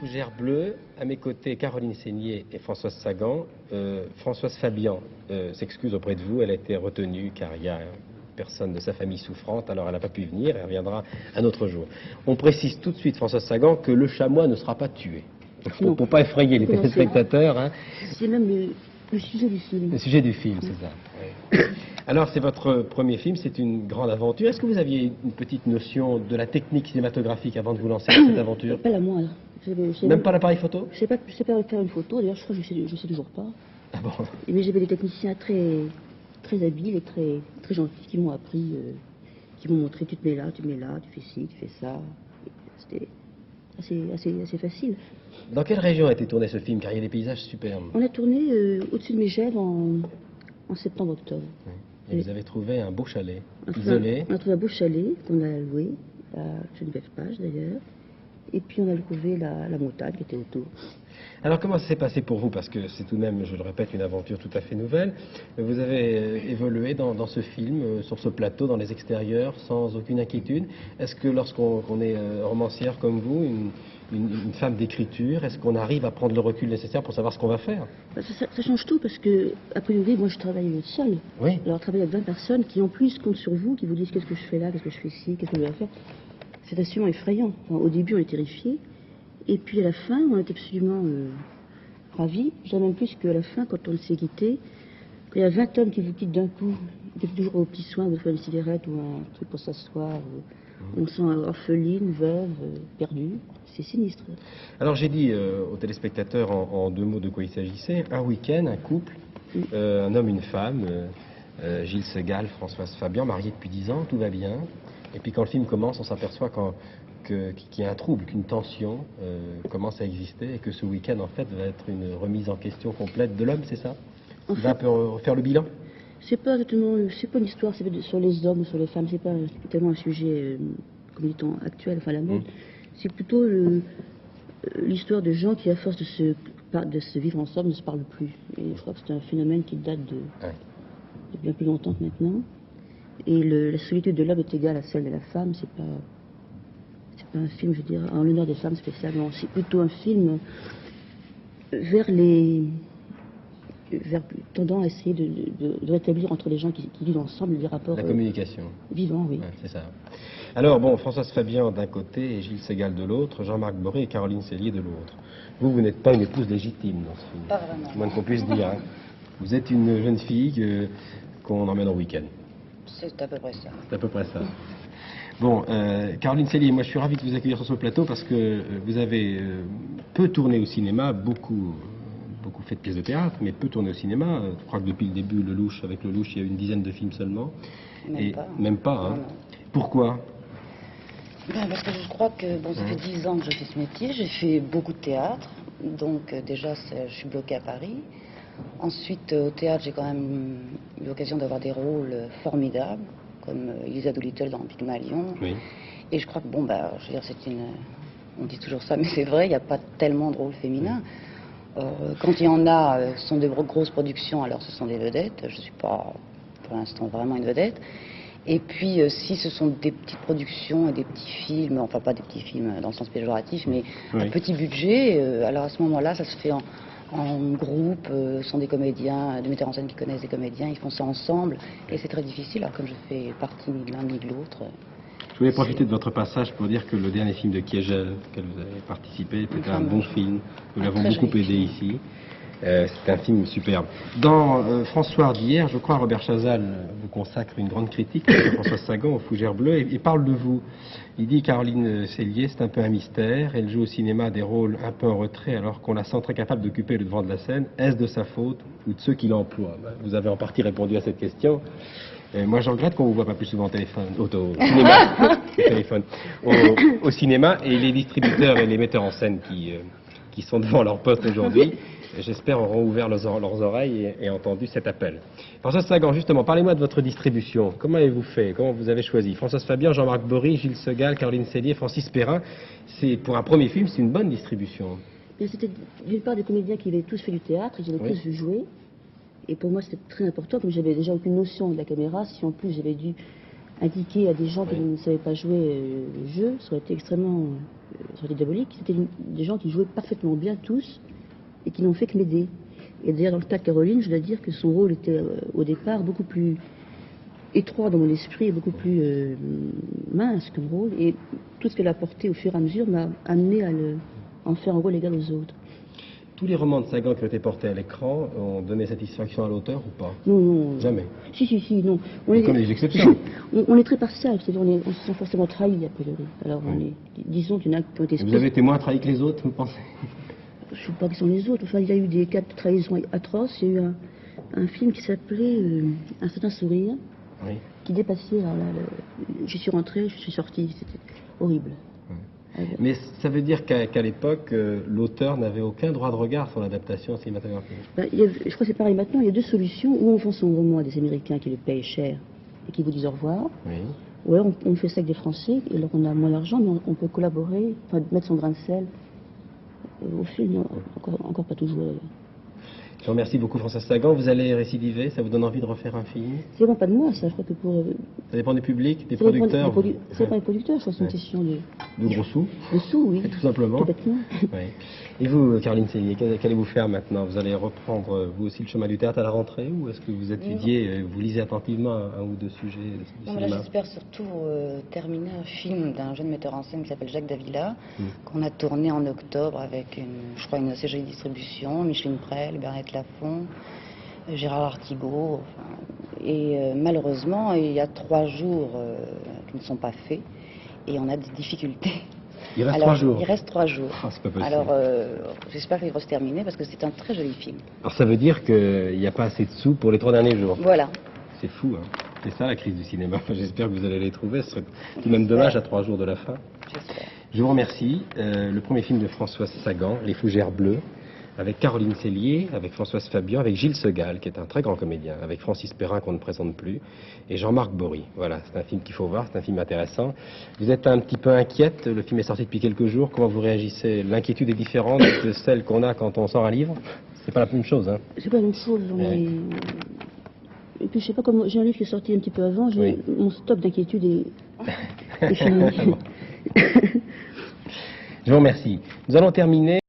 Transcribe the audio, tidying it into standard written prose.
Fougères Bleues. À mes côtés, Caroline Seignier et Françoise Sagan. Françoise Fabian s'excuse auprès de vous. Elle a été retenue car il y a personne de sa famille souffrante, alors elle n'a pas pu venir. Elle reviendra un autre jour. On précise tout de suite, Françoise Sagan, que le chamois ne sera pas tué. Pour ne pas effrayer les téléspectateurs. Hein. C'est même le sujet du film. Le sujet du film, c'est ça. Oui. Alors, c'est votre premier film, c'est une grande aventure. Est-ce que vous aviez une petite notion de la technique cinématographique avant de vous lancer dans cette aventure? Pas la moindre. Même pas l'appareil photo? Je sais pas faire une photo, d'ailleurs je crois que je sais toujours pas. Ah bon? Mais j'avais des techniciens très habiles et très gentils qui m'ont appris, qui m'ont montré tu te mets là, tu fais ci, tu fais ça. C'était assez facile. Dans quelle région a été tourné ce film? Car il y a des paysages superbes. On a tourné au-dessus de Megève en septembre-octobre. Oui. Et vous avez trouvé un beau chalet, isolé. On a trouvé un beau chalet qu'on a loué, à Geneviève-Page d'ailleurs. Et puis on a trouvé la montagne qui était autour. Alors comment ça s'est passé pour vous? Parce que c'est tout de même, je le répète, une aventure tout à fait nouvelle. Vous avez évolué dans ce film, sur ce plateau, dans les extérieurs, sans aucune inquiétude. Est-ce que lorsqu'on est romancière comme vous, une femme d'écriture, est-ce qu'on arrive à prendre le recul nécessaire pour savoir ce qu'on va faire? Ça change tout parce que, après une moi je travaille seule. Oui. Alors travailler avec 20 personnes qui en plus comptent sur vous, qui vous disent qu'est-ce que je fais là, qu'est-ce que je fais ici, qu'est-ce que je vais faire. C'est absolument effrayant. Enfin, au début on est terrifiés. Et puis à la fin, on est absolument ravis. Je dirais même plus qu'à la fin, quand on s'est quitté, il y a 20 hommes qui vous quittent d'un coup, toujours au petit soin, vous faites une cigarette ou un truc pour s'asseoir. On se sent orpheline, veuve, perdue. C'est sinistre. Alors j'ai dit aux téléspectateurs en deux mots de quoi il s'agissait. Un week-end, un couple, un homme, une femme, Gilles Segal, Françoise Fabian, mariés depuis 10 ans, tout va bien. Et puis quand le film commence, on s'aperçoit qu'il y a un trouble, qu'une tension commence à exister et que ce week-end en fait va être une remise en question complète de l'homme, c'est ça? Il va un peu faire le bilan? C'est pas une histoire sur les hommes ou sur les femmes, c'est pas tellement un sujet, comme dit-on, actuel, enfin la mode. C'est plutôt l'histoire de gens qui, à force de se vivre ensemble, ne se parlent plus. Et je crois que c'est un phénomène qui date de bien plus longtemps que maintenant. Et la solitude de l'homme est égale à celle de la femme. C'est pas un film, je veux dire, en l'honneur des femmes spécialement. C'est plutôt un film tendant à essayer de rétablir entre les gens qui vivent ensemble des rapports... La communication. Vivants, oui. Ouais, c'est ça. Alors, bon, Françoise Fabian d'un côté et Gilles Segal de l'autre, Jean-Marc Boré et Caroline Cellier de l'autre. Vous n'êtes pas une épouse légitime dans ce film. Pas vraiment. C'est moins qu'on puisse dire. Hein. Vous êtes une jeune fille qu'on emmène au week-end. C'est à peu près ça. C'est à peu près ça. Bon, Caroline Cellier, moi je suis ravi de vous accueillir sur ce plateau parce que vous avez peu tourné au cinéma, beaucoup fait de pièces de théâtre, mais peu tourné au cinéma. Je crois que depuis le début, avec le Louche, il y a eu une dizaine de films seulement. Même pas, hein. Pourquoi? Parce que je crois que ça fait 10 ans que je fais ce métier. J'ai fait beaucoup de théâtre. Donc déjà, je suis bloquée à Paris. Ensuite, au théâtre, j'ai quand même eu l'occasion d'avoir des rôles formidables, comme Elisa Doolittle dans Pygmalion. Oui. Et je crois que, je veux dire, on dit toujours ça, mais c'est vrai, il n'y a pas tellement de rôles féminins. Quand il y en a, ce sont des grosses productions, alors ce sont des vedettes. Je ne suis pas, pour l'instant, vraiment une vedette. Et puis, si ce sont des petites productions et des petits films, enfin pas des petits films dans le sens péjoratif, mais à petit budget, alors à ce moment-là, ça se fait en groupe, ce sont des comédiens, des metteurs en scène qui connaissent des comédiens, ils font ça ensemble, et c'est très difficile, alors comme je fais partie ni de l'un ni de l'autre. Je voulais profiter de votre passage pour dire que le dernier film de Kiegel, auquel vous avez participé, c'était un bon film, nous l'avons beaucoup aidé ici. C'est un film superbe. Dans François d'hier, je crois, Robert Chazal vous consacre une grande critique, François Sagan, aux Fougères Bleues, et parle de vous. Il dit Caroline Cellier, c'est un peu un mystère. Elle joue au cinéma des rôles un peu en retrait, alors qu'on la sent très capable d'occuper le devant de la scène. Est-ce de sa faute ou de ceux qui l'emploient? Vous avez en partie répondu à cette question. Moi, je regrette qu'on ne vous voit pas plus souvent au cinéma, au cinéma, et les distributeurs et les metteurs en scène qui sont devant leur poste aujourd'hui, j'espère, auront ouvert leurs oreilles et entendu cet appel. Françoise Sagan, justement, parlez-moi de votre distribution. Comment avez-vous fait? Comment vous avez choisi? Françoise Fabian, Jean-Marc Bory, Gilles Segal, Caroline Cellier, Francis Perrin. Pour un premier film, c'est une bonne distribution. C'était d'une part des comédiens qui avaient tous fait du théâtre, ils avaient tous vu jouer. Et pour moi, c'était très important, comme j'avais déjà aucune notion de la caméra, si en plus j'avais dû indiqué à des gens qui Oui. ne savaient pas jouer le jeu, ça aurait été extrêmement ça aurait été diabolique. C'était des gens qui jouaient parfaitement bien tous et qui n'ont fait que m'aider. Et d'ailleurs, dans le cas de Caroline, je dois dire que son rôle était au départ beaucoup plus étroit dans mon esprit et beaucoup plus mince comme rôle. Et tout ce qu'elle a apporté au fur et à mesure m'a amené à en faire un rôle égal aux autres. Tous les romans de Sagan qui ont été portés à l'écran ont donné satisfaction à l'auteur ou pas? Non, non. Jamais. Si, non. Comme des exceptions. On est très partial, c'est-à-dire on se sent forcément trahi, a priori. Alors, disons qu'il y en a qui ont été... Vous avez été moins trahi que les autres, vous pensez? Je ne sais pas qui sont les autres. Enfin, il y a eu des cas de trahison atroces. Il y a eu un film qui s'appelait Un certain sourire, Oui. qui dépassait... Alors là, je suis rentrée, je suis sortie. C'était horrible. Mais ça veut dire qu'à l'époque, l'auteur n'avait aucun droit de regard sur l'adaptation cinématographique. Ben, je crois que c'est pareil maintenant. Il y a deux solutions. Ou on vend son roman à des Américains qui le payent cher et qui vous disent au revoir. Oui. Ou alors on fait ça avec des Français. Et alors on a moins d'argent, mais on peut collaborer, enfin, mettre son grain de sel au film. Encore pas toujours. Je vous remercie beaucoup, Françoise Sagan. Vous allez récidiver? Ça vous donne envie de refaire un film? C'est vraiment pas de moi, ça. Je crois que pour... Ça dépend du public, des ça dépend producteurs? ça dépend des producteurs. Je crois que c'est une question De gros sous? de sous, oui. Tout simplement. Tout bêtement. Oui. Et vous, Caroline Cellier, qu'allez-vous faire maintenant? Vous allez reprendre, vous aussi, le chemin du théâtre à la rentrée? Ou est-ce que vous étudiez, vous lisez attentivement un ou deux sujets du Non, mais là, cinéma? j'espère surtout terminer un film d'un jeune metteur en scène qui s'appelle Jacques Davila, qu'on a tourné en octobre avec, je crois, une assez jolie distribution, Micheline Prel, Bernadette Lafont, Gérard Artigaud. Enfin, et malheureusement, il y a 3 jours qui ne sont pas faits et on a des difficultés. Il reste 3 jours. Il reste 3 jours. Ah, c'est pas possible. Alors, j'espère qu'il va se terminer parce que c'est un très joli film. Alors ça veut dire qu'il n'y a pas assez de sous pour les 3 derniers jours. Voilà. C'est fou, hein. C'est ça la crise du cinéma. J'espère que vous allez les trouver. Ce serait tout de même dommage à 3 jours de la fin. J'espère. Je vous remercie. Le premier film de Françoise Sagan, Les Fougères Bleues, avec Caroline Cellier, avec Françoise Fabian, avec Gilles Segal, qui est un très grand comédien, avec Francis Perrin, qu'on ne présente plus, et Jean-Marc Bory. Voilà, c'est un film qu'il faut voir, c'est un film intéressant. Vous êtes un petit peu inquiète, le film est sorti depuis quelques jours, comment vous réagissez? L'inquiétude est différente de celle qu'on a quand on sort un livre? C'est pas la même chose, hein? C'est pas la même chose. Et puis je sais pas comment. J'ai un livre qui est sorti un petit peu avant. Oui. Mon stock d'inquiétude est fini. Je vous remercie. Nous allons terminer.